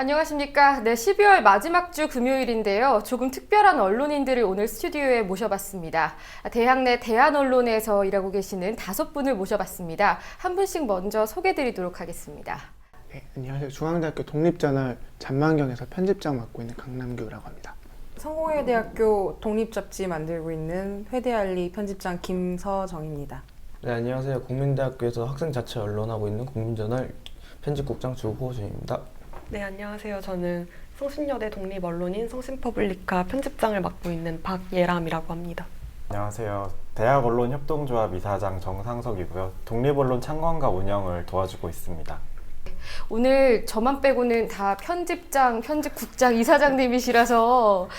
안녕하십니까. 네, 12월 마지막 주 금요일인데요. 조금 특별한 언론인들을 오늘 스튜디오에 모셔봤습니다. 대학내 대한언론에서 일하고 계시는 5분을 모셔봤습니다. 한 분씩 먼저 소개드리도록 하겠습니다. 네, 안녕하세요. 중앙대학교 독립저널 잔망경에서 편집장 맡고 있는 강남규라고 합니다. 성공회대학교 독립잡지 만들고 있는 회대알리 편집장 김서정입니다. 네, 안녕하세요. 국민대학교에서 학생자체 언론하고 있는 국민저널 편집국장 주호준입니다. 네, 안녕하세요. 저는 성신여대 독립언론인 성신퍼블리카 편집장을 맡고 있는 박예람이라고 합니다. 안녕하세요. 대학언론협동조합 이사장 정상석이고요. 독립언론 창건과 운영을 도와주고 있습니다. 오늘 저만 빼고는 다 편집장, 편집국장, 이사장님이시라서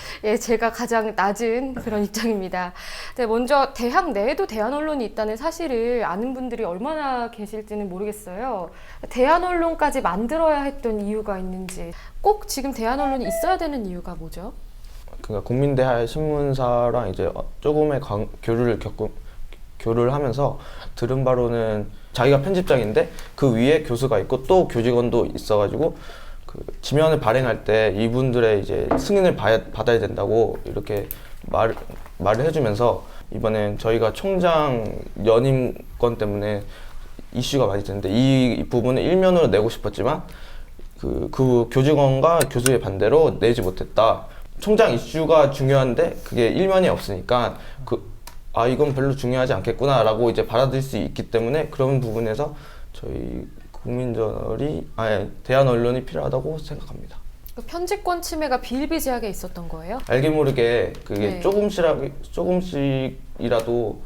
제가 가장 낮은 그런 입장입니다. 네, 먼저 대학 내에도 대한언론이 있다는 사실을 아는 분들이 얼마나 계실지는 모르겠어요. 대한언론까지 만들어야 했던 이유가 있는지, 꼭 지금 대한언론이 있어야 되는 이유가 뭐죠? 그러니까 국민대학 신문사랑 이제 조금의 교류를 하면서 들은 바로는 자기가 편집장인데 그 위에 교수가 있고 또 교직원도 있어가지고 그 지면을 발행할 때 이분들의 이제 승인을 받아야 된다고 이렇게 말을 해주면서 이번엔 저희가 총장 연임권 때문에 이슈가 많이 됐는데 이 부분을 일면으로 내고 싶었지만 그 교직원과 교수의 반대로 내지 못했다. 총장 이슈가 중요한데 그게 일면이 없으니까 이건 별로 중요하지 않겠구나 라고 이제 받아들일 수 있기 때문에 그런 부분에서 저희 대한언론이 필요하다고 생각합니다. 편집권 침해가 비일비재하게 있었던 거예요? 알게 모르게 그게 네. 조금씩이라도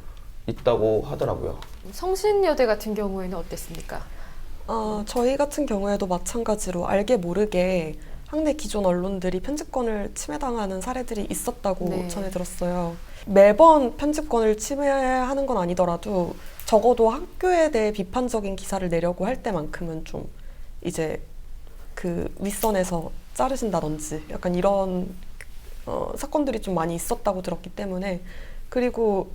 있다고 하더라고요. 성신여대 같은 경우에는 어땠습니까? 저희 같은 경우에도 마찬가지로 알게 모르게 학내 기존 언론들이 편집권을 침해당하는 사례들이 있었다고 네. 전해 들었어요. 매번 편집권을 침해하는 건 아니더라도 적어도 학교에 대해 비판적인 기사를 내려고 할 때만큼은 좀 이제 그 윗선에서 자르신다든지 약간 이런 사건들이 좀 많이 있었다고 들었기 때문에, 그리고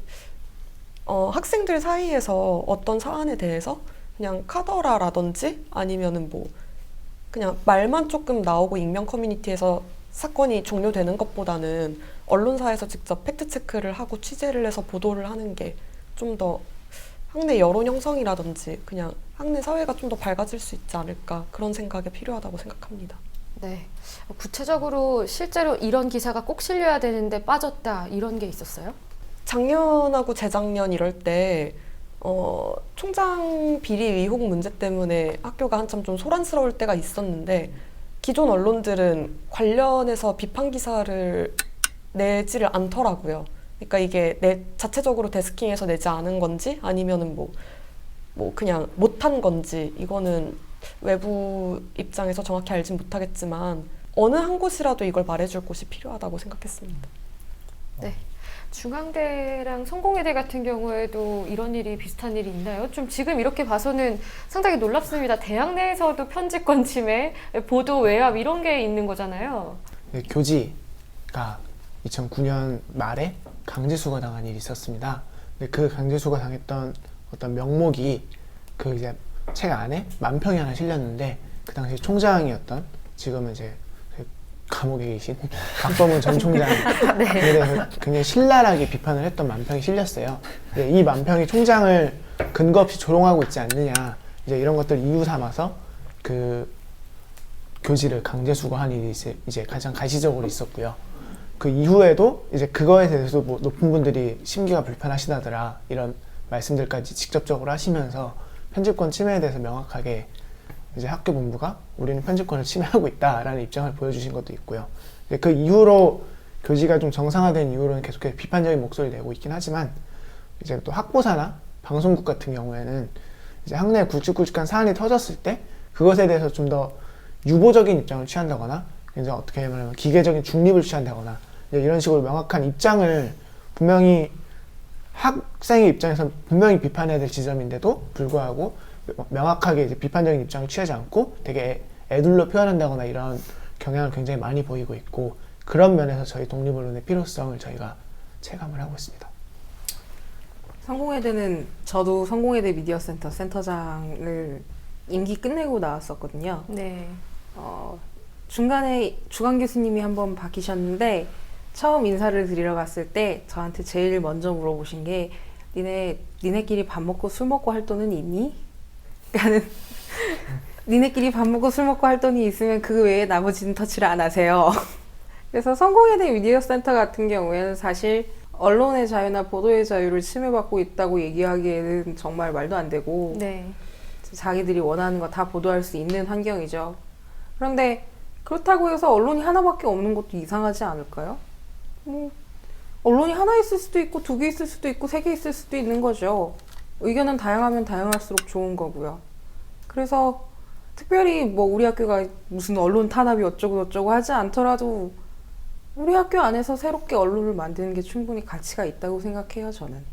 학생들 사이에서 어떤 사안에 대해서 그냥 카더라라든지 아니면은 뭐 그냥 말만 조금 나오고 익명 커뮤니티에서 사건이 종료되는 것보다는 언론사에서 직접 팩트체크를 하고 취재를 해서 보도를 하는 게 좀 더 학내 여론 형성이라든지 그냥 학내 사회가 좀 더 밝아질 수 있지 않을까, 그런 생각이 필요하다고 생각합니다. 네. 구체적으로 실제로 이런 기사가 꼭 실려야 되는데 빠졌다 이런 게 있었어요? 작년하고 재작년 이럴 때 총장 비리 의혹 문제 때문에 학교가 한참 좀 소란스러울 때가 있었는데 기존 언론들은 관련해서 비판 기사를 내지를 않더라고요. 그러니까 이게 자체적으로 데스킹해서 내지 않은 건지 아니면은 뭐 그냥 못한 건지 이거는 외부 입장에서 정확히 알진 못하겠지만 어느 한 곳이라도 이걸 말해줄 곳이 필요하다고 생각했습니다. 네. 중앙대랑 성공회대 같은 경우에도 이런 일이 비슷한 일이 있나요? 좀 지금 이렇게 봐서는 상당히 놀랍습니다. 대학 내에서도 편집권 침해, 보도 외압 이런 게 있는 거잖아요. 네, 교지가 2009년 말에 강제수거 당한 일이 있었습니다. 근데 그 강제수거 당했던 어떤 명목이 그 이제 책 안에 만평이 하나 실렸는데 그 당시 총장이었던 지금은 이제 감옥에 계신 박범은 전 총장에 대해서 굉장히 신랄하게 비판을 했던 만평이 실렸어요. 이 만평이 총장을 근거 없이 조롱하고 있지 않느냐, 이제 이런 것들 이유 삼아서 그 교지를 강제 수거한 일이 이제 가장 가시적으로 있었고요. 그 이후에도 이제 그거에 대해서도 뭐 높은 분들이 심기가 불편하시다더라 이런 말씀들까지 직접적으로 하시면서 편집권 침해에 대해서 명확하게 이제 학교 본부가 우리는 편집권을 침해하고 있다라는 입장을 보여주신 것도 있고요. 그 이후로 교지가 좀 정상화된 이후로는 계속해서 비판적인 목소리를 내고 있긴 하지만 이제 또 학보사나 방송국 같은 경우에는 이제 학내에 굵직굵직한 사안이 터졌을 때 그것에 대해서 좀 더 유보적인 입장을 취한다거나 이제 어떻게 말하면 기계적인 중립을 취한다거나 이런 식으로 명확한 입장을 분명히 학생의 입장에서 분명히 비판해야 될 지점인데도 불구하고 명확하게 이제 비판적인 입장을 취하지 않고 되게 애둘러 표현한다거나 이런 경향을 굉장히 많이 보이고 있고, 그런 면에서 저희 독립언론의 필요성을 저희가 체감을 하고 있습니다. 성공회대는 저도 성공회대 미디어센터 센터장을 임기 끝내고 나왔었거든요. 네. 중간에 주강 교수님이 한번 바뀌셨는데 처음 인사를 드리러 갔을 때 저한테 제일 먼저 물어보신 게 니네끼리 밥 먹고 술 먹고 할 돈은 있니? 그러니까는 니네끼리 밥 먹고 술 먹고 할 돈이 있으면 그 외에 나머지는 터치를 안 하세요. 그래서 성공회대 미디어 센터 같은 경우에는 사실 언론의 자유나 보도의 자유를 침해받고 있다고 얘기하기에는 정말 말도 안 되고 네. 자기들이 원하는 거 다 보도할 수 있는 환경이죠. 그런데 그렇다고 해서 언론이 하나밖에 없는 것도 이상하지 않을까요? 언론이 하나 있을 수도 있고 2개 있을 수도 있고 3개 있을 수도 있는 거죠. 의견은 다양하면 다양할수록 좋은 거고요. 그래서 특별히 뭐 우리 학교가 무슨 언론 탄압이 어쩌고 저쩌고 하지 않더라도 우리 학교 안에서 새롭게 언론을 만드는 게 충분히 가치가 있다고 생각해요, 저는.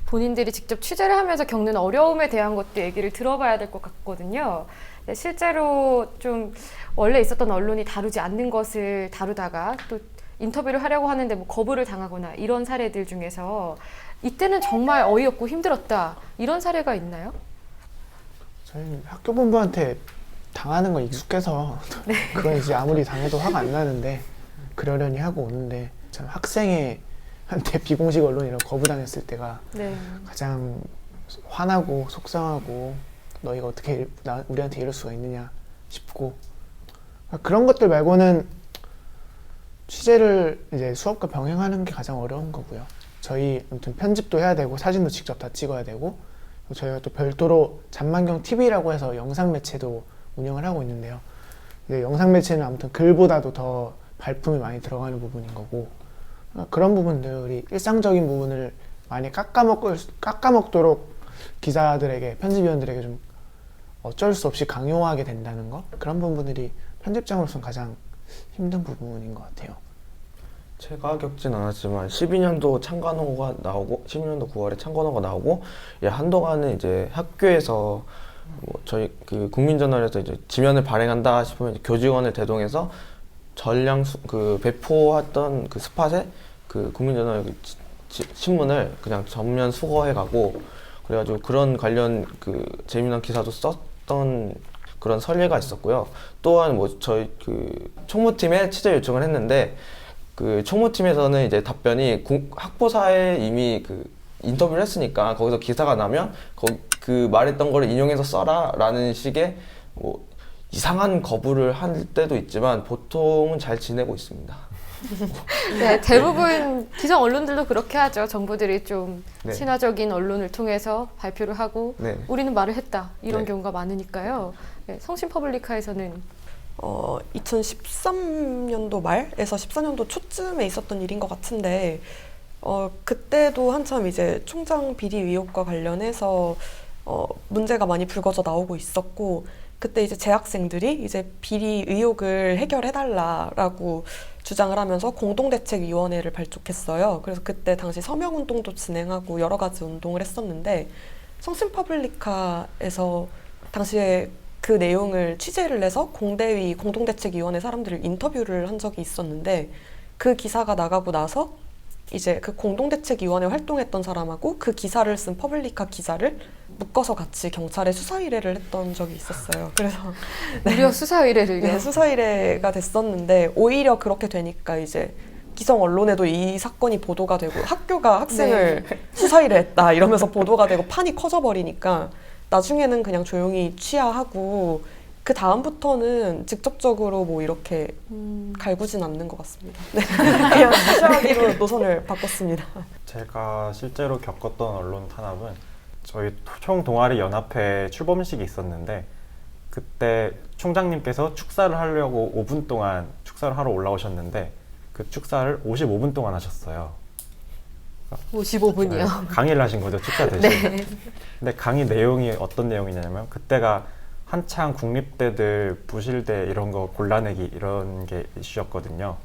본인들이 직접 취재를 하면서 겪는 어려움에 대한 것도 얘기를 들어봐야 될 것 같거든요. 네, 실제로 좀 원래 있었던 언론이 다루지 않는 것을 다루다가 또 인터뷰를 하려고 하는데 뭐 거부를 당하거나 이런 사례들 중에서 이때는 정말 어이없고 힘들었다 이런 사례가 있나요? 저희 학교 본부한테 당하는 거 익숙해서 그건 이제 아무리 당해도 화가 안 나는데 그러려니 하고 오는데 참 학생한테 비공식 언론이라고 거부당했을 때가 네. 가장 화나고 속상하고 너희가 어떻게 우리한테 이럴 수가 있느냐 싶고 그런 것들 말고는 취재를 이제 수업과 병행하는 게 가장 어려운 거고요. 저희 아무튼 편집도 해야 되고 사진도 직접 다 찍어야 되고 저희가 또 별도로 잔만경 TV라고 해서 영상 매체도 운영을 하고 있는데요. 근데 영상 매체는 아무튼 글보다도 더 발품이 많이 들어가는 부분인 거고 그런 부분들이 일상적인 부분을 많이 깎아먹도록 기자들에게 편집위원들에게 좀 어쩔 수 없이 강요하게 된다는 거 그런 부분들이 편집장으로서는 가장 힘든 부분인 것 같아요. 제가 겪진 않았지만 12년도 창간호가 나오고 12년도 9월에 창간호가 나오고 한동안은 이제 학교에서 뭐 저희 그 국민저널에서 이제 지면을 발행한다 싶으면 교직원을 대동해서 전량 그 배포했던 그 스팟에 그 국민저널 신문을 그냥 전면 수거해가고 그래가지고 그런 관련 그 재미난 기사도 썼던 그런 선례가 있었고요. 또한 뭐 저희 그 총무팀에 취재 요청을 했는데 그 총무팀에서는 이제 답변이 학보사에 이미 그 인터뷰를 했으니까 거기서 기사가 나면 그 말했던 거를 인용해서 써라라는 식의 뭐 이상한 거부를 할 때도 있지만 보통은 잘 지내고 있습니다. 네, 대부분 기성 언론들도 그렇게 하죠. 정부들이 좀 네. 친화적인 언론을 통해서 발표를 하고 네. 우리는 말을 했다 이런 네. 경우가 많으니까요. 네, 성신 퍼블리카에서는 2013년도 말에서 14년도 초쯤에 있었던 일인 것 같은데 그때도 한참 이제 총장 비리 의혹과 관련해서 문제가 많이 불거져 나오고 있었고 그때 이제 재학생들이 이제 비리 의혹을 해결해달라라고 주장을 하면서 공동대책위원회를 발족했어요. 그래서 그때 당시 서명운동도 진행하고 여러 가지 운동을 했었는데 성신퍼블리카에서 당시에 그 내용을 취재를 해서 공대위 공동대책위원회 사람들을 인터뷰를 한 적이 있었는데 그 기사가 나가고 나서 이제 그 공동대책위원회 활동했던 사람하고 그 기사를 쓴 퍼블리카 기자를 묶어서 같이 경찰에 수사 의뢰를 했던 적이 있었어요. 그래서 무려 수사 의뢰를요. 네, 수사 의뢰가 됐었는데 오히려 그렇게 되니까 이제 기성 언론에도 이 사건이 보도가 되고 학교가 학생을 수사 의뢰했다 이러면서 보도가 되고 판이 커져버리니까 나중에는 그냥 조용히 취하하고 그 다음부터는 직접적으로 뭐 이렇게 갈구진 않는 것 같습니다. 네. 그냥 무시하기로 노선을 바꿨습니다. 제가 실제로 겪었던 언론 탄압은 저희 총 동아리 연합회 출범식이 있었는데 그때 총장님께서 축사를 하려고 5분 동안 축사를 하러 올라오셨는데 그 축사를 55분 동안 하셨어요. 55분이요. 강의를 하신 거죠, 축사 대신. 네. 근데 강의 내용이 어떤 내용이냐면 그때가 한창 국립대들 부실대 이런 거 골라내기 이런 게 이슈였거든요.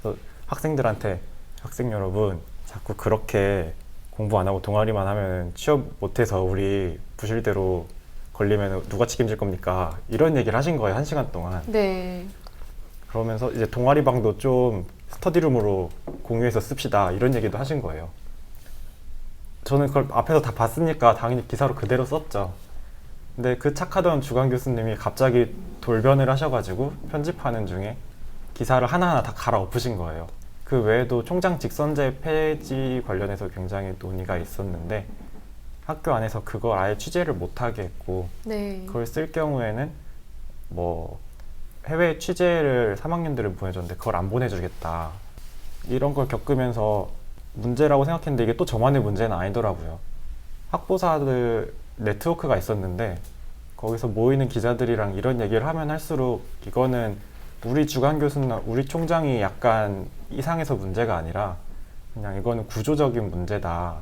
그래서 학생들한테 학생 여러분 자꾸 그렇게 공부 안 하고 동아리만 하면 취업 못해서 우리 부실대로 걸리면 누가 책임질 겁니까? 이런 얘기를 하신 거예요, 1시간 동안. 네. 그러면서 이제 동아리방도 좀 스터디룸으로 공유해서 씁시다 이런 얘기도 하신 거예요. 저는 그걸 앞에서 다 봤으니까 당연히 기사로 그대로 썼죠. 근데 그 착하던 주강 교수님이 갑자기 돌변을 하셔가지고 편집하는 중에 기사를 하나하나 다 갈아엎으신 거예요. 그 외에도 총장 직선제 폐지 관련해서 굉장히 논의가 있었는데 학교 안에서 그걸 아예 취재를 못하게 했고 네. 그걸 쓸 경우에는 뭐 해외 취재를 3학년들을 보내줬는데 그걸 안 보내주겠다 이런 걸 겪으면서 문제라고 생각했는데 이게 또 저만의 문제는 아니더라고요. 학보사들 네트워크가 있었는데 거기서 모이는 기자들이랑 이런 얘기를 하면 할수록 이거는 우리 주간 교수나 우리 총장이 약간 이상해서 문제가 아니라 그냥 이거는 구조적인 문제다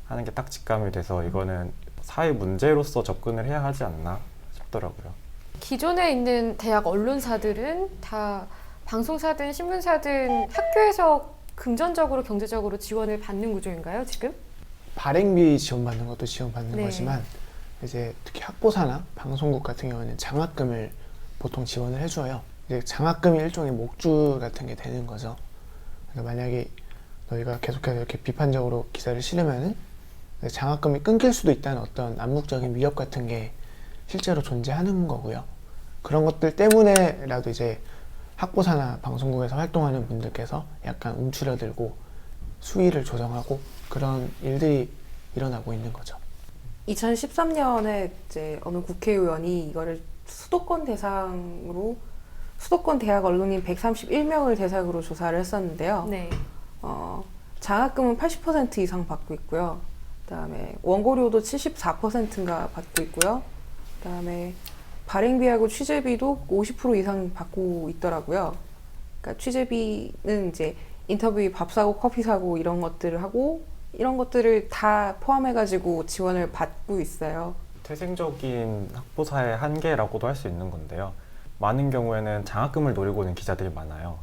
하는 게 딱 직감이 돼서 이거는 사회 문제로서 접근을 해야 하지 않나 싶더라고요. 기존에 있는 대학 언론사들은 다 방송사든 신문사든 학교에서 금전적으로 경제적으로 지원을 받는 구조인가요, 지금? 발행비 지원받는 것도 지원받는 네. 거지만 이제 특히 학보사나 방송국 같은 경우는 장학금을 보통 지원을 해줘요. 이제 장학금이 일종의 목줄 같은 게 되는 거죠. 그러니까 만약에 너희가 계속해서 이렇게 비판적으로 기사를 실으면은 장학금이 끊길 수도 있다는 어떤 암묵적인 위협 같은 게 실제로 존재하는 거고요. 그런 것들 때문에라도 이제 학보사나 방송국에서 활동하는 분들께서 약간 움츠러들고 수위를 조정하고 그런 일들이 일어나고 있는 거죠. 2013년에 이제 어느 국회의원이 이거를 수도권 대상으로 수도권 대학 언론인 131명을 대상으로 조사를 했었는데요. 네. 장학금은 80% 이상 받고 있고요. 그다음에 원고료도 74%인가 받고 있고요. 그다음에 발행비하고 취재비도 50% 이상 받고 있더라고요. 그러니까 취재비는 이제 인터뷰 밥 사고 커피 사고 이런 것들을 하고 이런 것들을 다 포함해가지고 지원을 받고 있어요. 태생적인 학보사의 한계라고도 할 수 있는 건데요. 많은 경우에는 장학금을 노리고 오는 기자들이 많아요.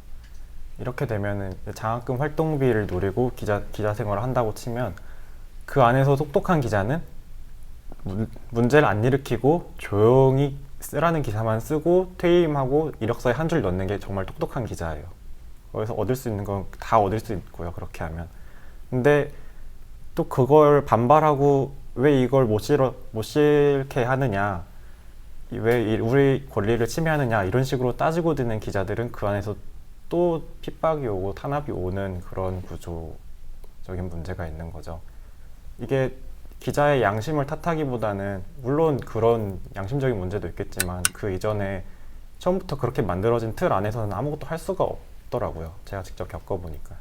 이렇게 되면은 장학금 활동비를 노리고 기자 생활을 한다고 치면 그 안에서 똑똑한 기자는 문제를 안 일으키고 조용히 쓰라는 기사만 쓰고 퇴임하고 이력서에 한 줄 넣는 게 정말 똑똑한 기자예요. 거기서 얻을 수 있는 건 다 얻을 수 있고요. 그렇게 하면. 근데 또 그걸 반발하고 왜 이걸 못 실게 하느냐, 왜 우리 권리를 침해하느냐 이런 식으로 따지고 드는 기자들은 그 안에서 또 핍박이 오고 탄압이 오는 그런 구조적인 문제가 있는 거죠. 이게 기자의 양심을 탓하기보다는 물론 그런 양심적인 문제도 있겠지만 그 이전에 처음부터 그렇게 만들어진 틀 안에서는 아무것도 할 수가 없더라고요. 제가 직접 겪어보니까.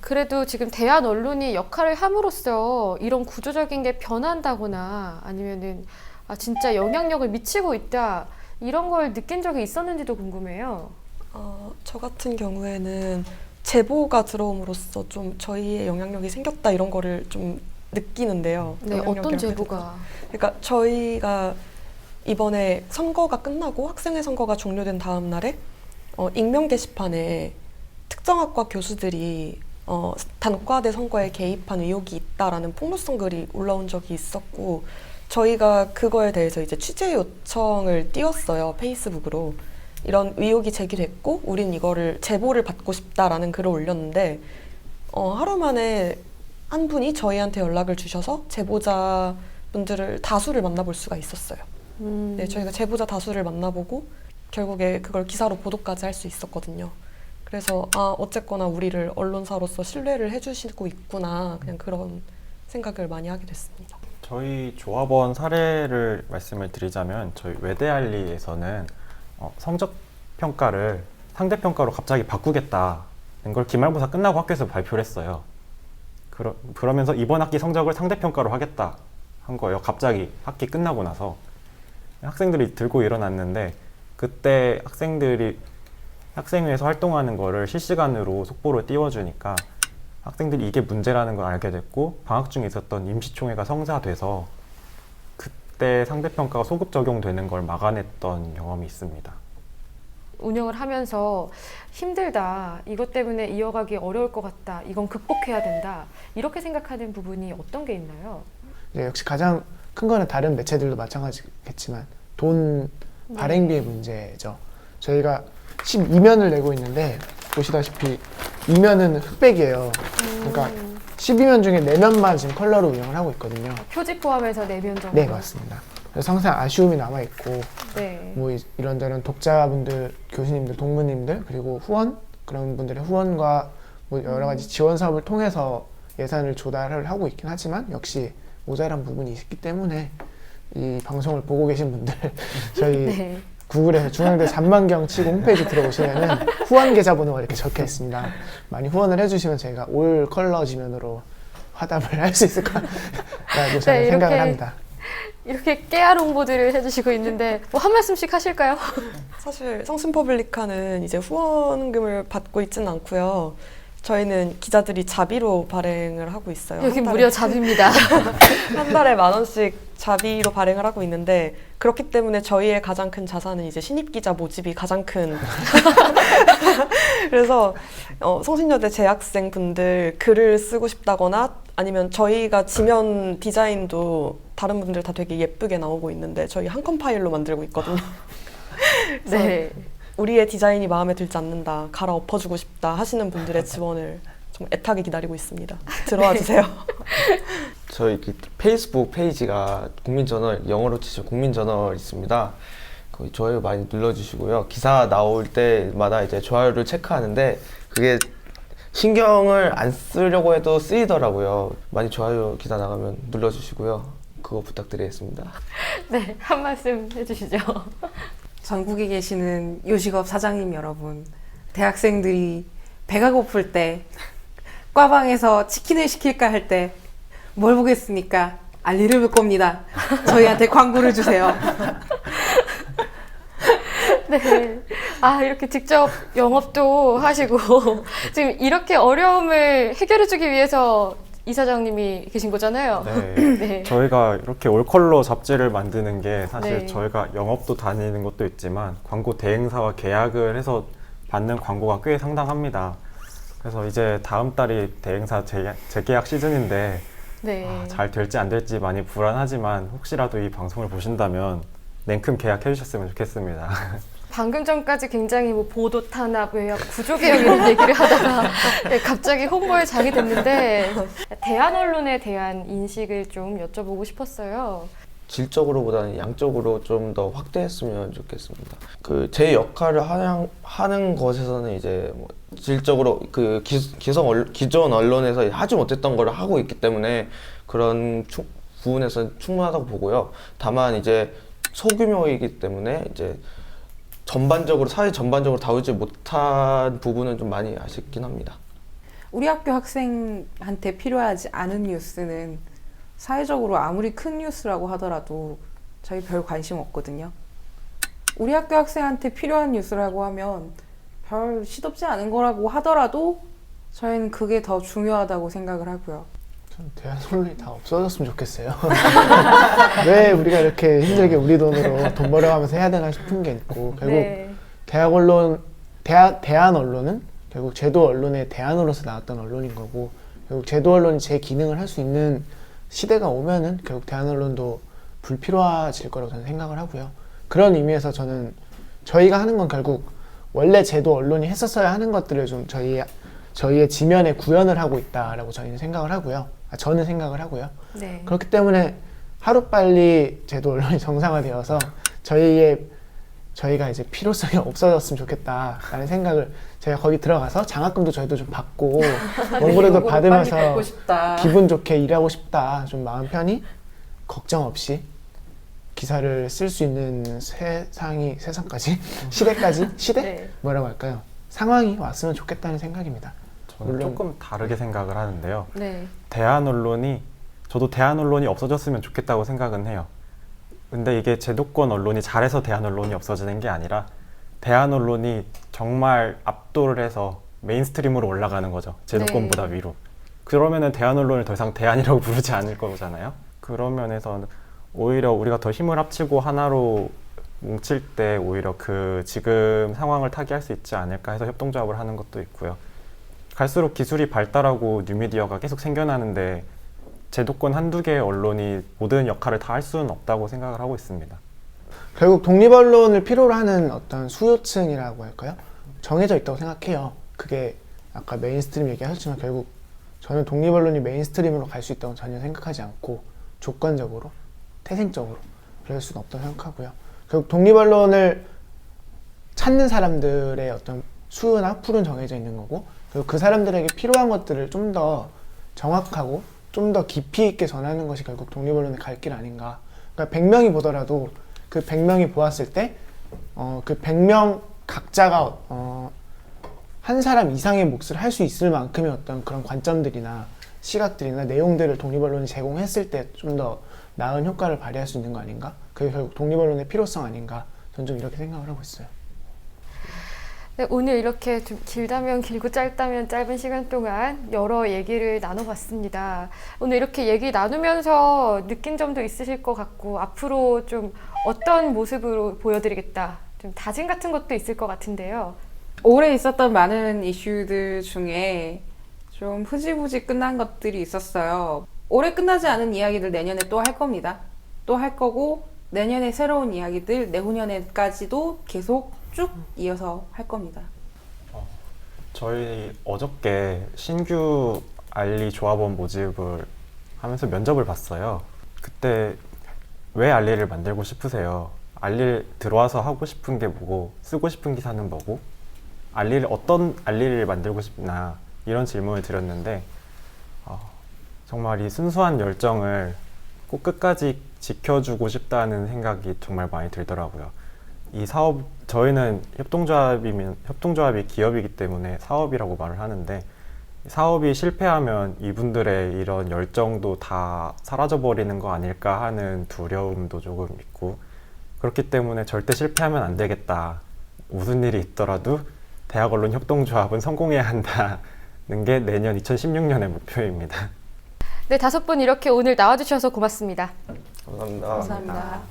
그래도 지금 대한 언론이 역할을 함으로써 이런 구조적인 게 변한다거나 아니면은 진짜 영향력을 미치고 있다 이런 걸 느낀 적이 있었는지도 궁금해요. 저 같은 경우에는 제보가 들어옴으로써 좀 저희의 영향력이 생겼다 이런 거를 좀 느끼는데요. 네, 어떤 제보가? 그러니까 저희가 이번에 선거가 끝나고 학생회 선거가 종료된 다음 날에 익명 게시판에 특정 학과 교수들이 단과대 선거에 개입한 의혹이 있다라는 폭로성 글이 올라온 적이 있었고 저희가 그거에 대해서 이제 취재 요청을 띄웠어요. 페이스북으로. 이런 의혹이 제기됐고 우린 이거를 제보를 받고 싶다라는 글을 올렸는데 하루 만에 한 분이 저희한테 연락을 주셔서 제보자 분들을 다수를 만나볼 수가 있었어요. 네, 저희가 제보자 다수를 만나보고 결국에 그걸 기사로 보도까지 할 수 있었거든요. 그래서 어쨌거나 우리를 언론사로서 신뢰를 해주시고 있구나 그냥 그런 생각을 많이 하게 됐습니다. 저희 조합원 사례를 말씀을 드리자면 저희 외대알리에서는 성적 평가를 상대평가로 갑자기 바꾸겠다는 걸 기말고사 끝나고 학교에서 발표를 했어요. 그러면서 이번 학기 성적을 상대평가로 하겠다 한 거예요. 갑자기 학기 끝나고 나서 학생들이 들고 일어났는데 그때 학생회에서 활동하는 거를 실시간으로 속보를 띄워주니까 학생들이 이게 문제라는 걸 알게 됐고 방학 중에 있었던 임시총회가 성사돼서 그때 상대평가가 소급 적용되는 걸 막아냈던 경험이 있습니다. 운영을 하면서 힘들다, 이것 때문에 이어가기 어려울 것 같다, 이건 극복해야 된다 이렇게 생각하는 부분이 어떤 게 있나요? 네, 역시 가장 큰 거는 다른 매체들도 마찬가지겠지만 돈 발행비의 문제죠. 저희가 12면을 내고 있는데 보시다시피 2면은 흑백이에요. 그러니까 12면 중에 4면만 지금 컬러로 운영을 하고 있거든요. 표지 포함해서 4면 정도? 네, 맞습니다. 그래서 항상 아쉬움이 남아 있고 네. 뭐 이런저런 독자분들, 교수님들, 동문님들 그리고 후원 그런 분들의 후원과 뭐 여러 가지 지원 사업을 통해서 예산을 조달을 하고 있긴 하지만 역시 모자란 부분이 있기 때문에 이 방송을 보고 계신 분들 저희 네. 구글에서 중앙대 잔망경 치고 홈페이지 들어오시면은 후원 계좌번호가 이렇게 적혀 있습니다. 많이 후원을 해주시면 저희가 올 컬러 지면으로 화답을 할 수 있을 거라고 저는 네, 생각을 이렇게 합니다. 이렇게 깨알 홍보들을 해주시고 있는데 뭐 한 말씀씩 하실까요? 사실 성sun 퍼블리카는 이제 후원금을 받고 있지는 않고요. 저희는 기자들이 자비로 발행을 하고 있어요. 여기 한 달에- 무려 잡입니다. 한 달에 10,000원씩 자비로 발행을 하고 있는데 그렇기 때문에 저희의 가장 큰 자산은 이제 신입 기자 모집이 가장 큰 그래서 성신여대 재학생 분들 글을 쓰고 싶다거나 아니면 저희가 지면 디자인도 다른 분들 다 되게 예쁘게 나오고 있는데 저희 한 컷 파일로 만들고 있거든요. 네. 우리의 디자인이 마음에 들지 않는다, 갈아엎어주고 싶다 하시는 분들의 지원을 정말 애타게 기다리고 있습니다. 들어와 주세요. 저희 그 페이스북 페이지가 국민저널, 영어로 치죠 국민저널 있습니다. 거기 좋아요 많이 눌러주시고요. 기사 나올 때마다 이제 좋아요를 체크하는데 그게 신경을 안 쓰려고 해도 쓰이더라고요. 많이 좋아요 기사 나가면 눌러주시고요. 그거 부탁드리겠습니다. 네, 한 말씀 해주시죠. 전국에 계시는 요식업 사장님 여러분, 대학생들이 배가 고플 때 과방에서 치킨을 시킬까 할 때 뭘 보겠습니까? 알리를 볼 겁니다. 저희한테 광고를 주세요. 네. 아, 이렇게 직접 영업도 하시고 지금 이렇게 어려움을 해결해주기 위해서 이사장님이 계신 거잖아요. 네. 네. 저희가 이렇게 올컬러 잡지를 만드는 게 사실 네. 저희가 영업도 다니는 것도 있지만 광고 대행사와 계약을 해서 받는 광고가 꽤 상당합니다. 그래서 이제 다음 달이 대행사 재계약 시즌인데 네. 잘 될지 안 될지 많이 불안하지만 혹시라도 이 방송을 보신다면 냉큼 계약해 주셨으면 좋겠습니다. 방금 전까지 굉장히 뭐 보도 탄압, 외역, 구조개혁 이런 얘기를 하다가 네, 갑자기 홍보에 장이 됐는데 대한 언론에 대한 인식을 좀 여쭤보고 싶었어요. 질적으로보다는 양적으로 좀 더 확대했으면 좋겠습니다. 그 제 역할을 하는 것에서는 이제 뭐 질적으로 그 기존 언론에서 하지 못했던 걸 하고 있기 때문에 그런 부분에서는 충분하다고 보고요. 다만 이제 소규모이기 때문에 이제 사회 전반적으로 다루지 못한 부분은 좀 많이 아쉽긴 합니다. 우리 학교 학생한테 필요하지 않은 뉴스는 사회적으로 아무리 큰 뉴스라고 하더라도 저희 별 관심 없거든요. 우리 학교 학생한테 필요한 뉴스라고 하면 별 시덥지 않은 거라고 하더라도 저희는 그게 더 중요하다고 생각을 하고요. 전 대한 언론이 다 없어졌으면 좋겠어요. 왜 우리가 이렇게 힘들게 우리 돈으로 돈 벌어가면서 해야 되나 싶은 게 있고 결국 네. 대한 언론은 결국 제도 언론의 대안으로서 나왔던 언론인 거고 결국 제도 언론이 제 기능을 할 수 있는 시대가 오면은 결국 대한 언론도 불필요해질 거라고 저는 생각을 하고요. 그런 의미에서 저는 저희가 하는 건 결국 원래 제도 언론이 했었어야 하는 것들을 좀 저희의 지면에 구현을 하고 있다라고 저희는 생각을 하고요. 저는 생각을 하고요. 네. 그렇기 때문에 하루빨리 제도 언론이 정상화되어서 저희가 이제 필요성이 없어졌으면 좋겠다라는 생각을 제가 거기 들어가서 장학금도 저희도 좀 받고 원고료도 요거를 받으면서 빨리 뵙고 싶다. 기분 좋게 일하고 싶다. 좀 마음 편히 걱정 없이 기사를 쓸 수 있는 시대? 네. 뭐라고 할까요? 상황이 왔으면 좋겠다는 생각입니다. 저는 물론- 조금 다르게 생각을 하는데요. 네. 저도 대한 언론이 없어졌으면 좋겠다고 생각은 해요. 근데 이게 제도권 언론이 잘해서 대한 언론이 없어지는 게 아니라 대한 언론이 정말 압도를 해서 메인스트림으로 올라가는 거죠. 제도권보다 네. 위로. 그러면은 대한 언론을 더 이상 대안이라고 부르지 않을 거잖아요. 그런 면에서는 오히려 우리가 더 힘을 합치고 하나로 뭉칠 때 오히려 그 지금 상황을 타개할 수 있지 않을까 해서 협동조합을 하는 것도 있고요. 갈수록 기술이 발달하고 뉴미디어가 계속 생겨나는데 제도권 한두 개의 언론이 모든 역할을 다 할 수는 없다고 생각을 하고 있습니다. 결국 독립언론을 필요로 하는 어떤 수요층이라고 할까요? 정해져 있다고 생각해요. 그게 아까 메인스트림 얘기하셨지만 결국 저는 독립언론이 메인스트림으로 갈 수 있다고 전혀 생각하지 않고 조건적으로, 태생적으로 그럴 수는 없다고 생각하고요. 결국 독립 언론을 찾는 사람들의 어떤 수요나 풀은 정해져 있는 거고, 그리고 그 사람들에게 필요한 것들을 좀 더 정확하고 좀 더 깊이 있게 전하는 것이 결국 독립 언론의 갈 길 아닌가. 그러니까 100명이 보더라도 그 100명이 보았을 때 그 100명 각자가 한 사람 이상의 몫을 할 수 있을 만큼의 어떤 그런 관점들이나 시각들이나 내용들을 독립 언론이 제공했을 때 좀 더 나은 효과를 발휘할 수 있는 거 아닌가? 그게 결국 독립 언론의 필요성 아닌가? 저는 좀 이렇게 생각을 하고 있어요. 네, 오늘 이렇게 좀 길다면 길고 짧다면 짧은 시간 동안 여러 얘기를 나눠봤습니다. 오늘 이렇게 얘기 나누면서 느낀 점도 있으실 것 같고, 앞으로 좀 어떤 모습으로 보여드리겠다, 좀 다짐 같은 것도 있을 것 같은데요. 올해 있었던 많은 이슈들 중에 좀 흐지부지 끝난 것들이 있었어요. 올해 끝나지 않은 이야기들 내년에 또 할 겁니다. 또 할 거고, 내년에 새로운 이야기들 내후년에까지도 계속 쭉 이어서 할 겁니다. 저희 어저께 신규 알리 조합원 모집을 하면서 면접을 봤어요. 그때 왜 알리를 만들고 싶으세요? 알리 들어와서 하고 싶은 게 뭐고, 쓰고 싶은 기사는 뭐고, 알리를 어떤 알리를 만들고 싶나, 이런 질문을 드렸는데 정말 이 순수한 열정을 꼭 끝까지 지켜주고 싶다는 생각이 정말 많이 들더라고요. 이 사업, 저희는 협동조합이 기업이기 때문에 사업이라고 말을 하는데, 사업이 실패하면 이분들의 이런 열정도 다 사라져버리는 거 아닐까 하는 두려움도 조금 있고, 그렇기 때문에 절대 실패하면 안 되겠다. 무슨 일이 있더라도 대학 언론 협동조합은 성공해야 한다는 게 내년 2016년의 목표입니다. 네, 5분 이렇게 오늘 나와주셔서 고맙습니다. 감사합니다. 감사합니다.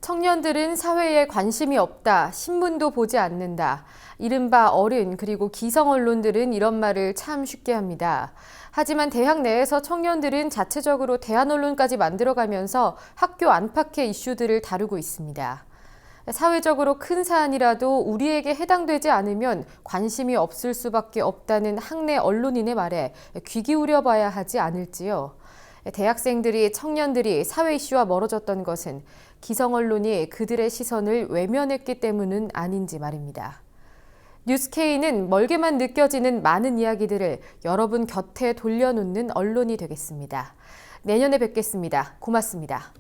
청년들은 사회에 관심이 없다, 신문도 보지 않는다. 이른바 어른 그리고 기성 언론들은 이런 말을 참 쉽게 합니다. 하지만 대학 내에서 청년들은 자체적으로 대안 언론까지 만들어가면서 학교 안팎의 이슈들을 다루고 있습니다. 사회적으로 큰 사안이라도 우리에게 해당되지 않으면 관심이 없을 수밖에 없다는 학내 언론인의 말에 귀 기울여 봐야 하지 않을지요. 대학생들이, 청년들이 사회 이슈와 멀어졌던 것은 기성 언론이 그들의 시선을 외면했기 때문은 아닌지 말입니다. 뉴스K는 멀게만 느껴지는 많은 이야기들을 여러분 곁에 돌려놓는 언론이 되겠습니다. 내년에 뵙겠습니다. 고맙습니다.